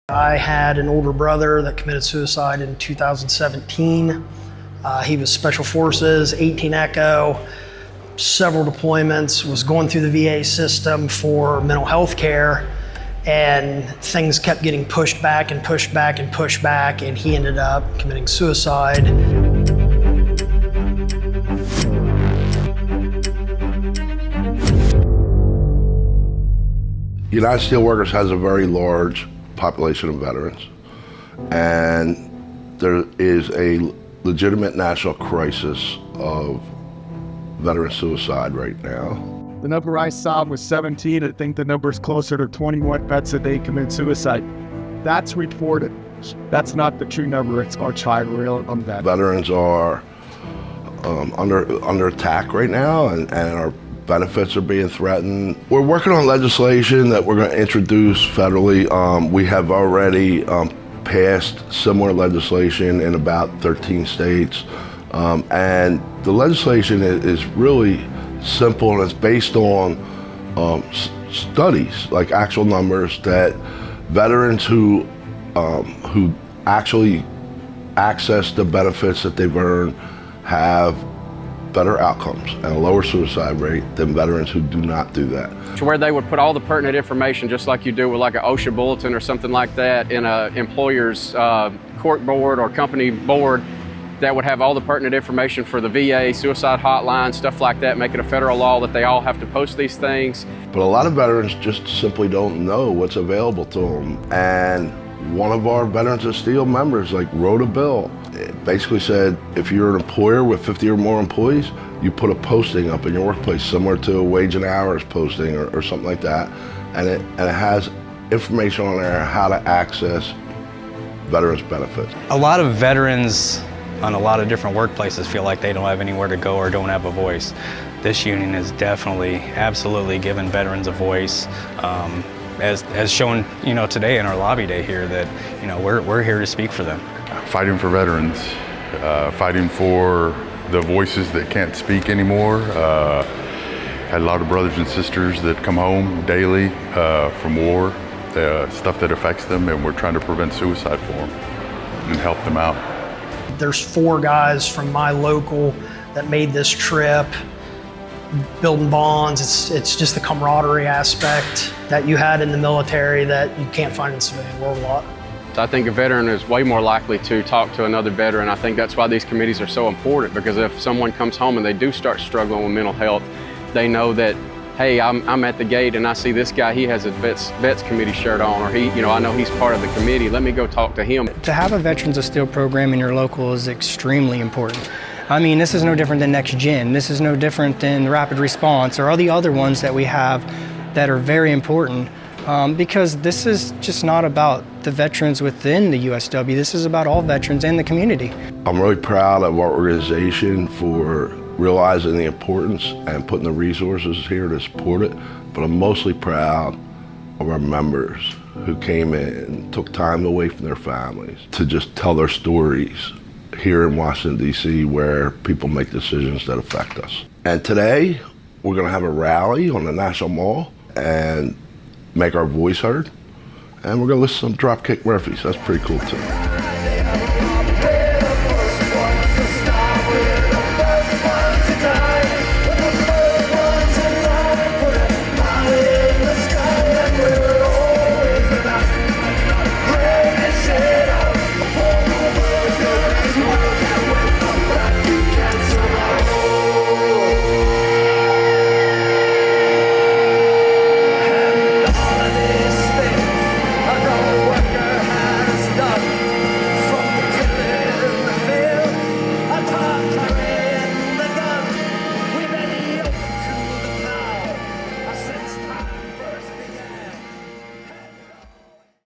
I had an older brother that committed suicide in 2017. He was Special Forces, 18 Echo, several deployments, was going through the VA system for mental health care, and things kept getting pushed back and pushed back and pushed back, and he ended up committing suicide. United Steelworkers has a very large population of veterans, and there is a legitimate national crisis of veteran suicide right now. The number I saw was 17. I think the number's closer to 21 vets a day commit suicide. That's reported. That's not the true number. It's much higher on that. Veterans are under attack right now, and our benefits are being threatened. We're working on legislation that we're going to introduce federally. We have already passed similar legislation in about 13 states. And the legislation is really simple, and it's based on studies, like actual numbers, that veterans who actually access the benefits that they've earned have better outcomes and a lower suicide rate than veterans who do not do that. To where they would put all the pertinent information, just like you do with like an OSHA bulletin or something like that, in an employer's court board or company board, that would have all the pertinent information for the VA, suicide hotline, stuff like that, make it a federal law that they all have to post these things. But a lot of veterans just simply don't know what's available to them. And one of our Veterans of Steel members wrote a bill. It basically said, if you're an employer with 50 or more employees, you put a posting up in your workplace similar to a wage and hours posting or something like that. And it has information on there how to access veterans benefits. A lot of veterans on a lot of different workplaces feel like they don't have anywhere to go or don't have a voice. This union is definitely, absolutely giving veterans a voice. As shown, today in our lobby day here, that we're here to speak for them. Fighting for veterans, fighting for the voices that can't speak anymore. Had a lot of brothers and sisters that come home daily from war, stuff that affects them, and we're trying to prevent suicide for them and help them out. There's 4 guys from my local that made this trip, building bonds. It's just the camaraderie aspect that you had in the military that you can't find in the civilian world a lot. I think a veteran is way more likely to talk to another veteran. I think that's why these committees are so important, because if someone comes home and they do start struggling with mental health, they know that, hey, I'm at the gate and I see this guy, he has a vets committee shirt on, or I know he's part of the committee, let me go talk to him. To have a Veterans of Steel program in your local is extremely important. I mean, this is no different than Next Gen. This is no different than Rapid Response or all the other ones that we have that are very important, because this is just not about the veterans within the USW. This is about all veterans and the community. I'm really proud of our organization for realizing the importance and putting the resources here to support it, but I'm mostly proud of our members who came in and took time away from their families to just tell their stories here in Washington, D.C., where people make decisions that affect us. And today, we're gonna have a rally on the National Mall and make our voice heard. And we're gonna listen to some Dropkick Murphys. That's pretty cool too.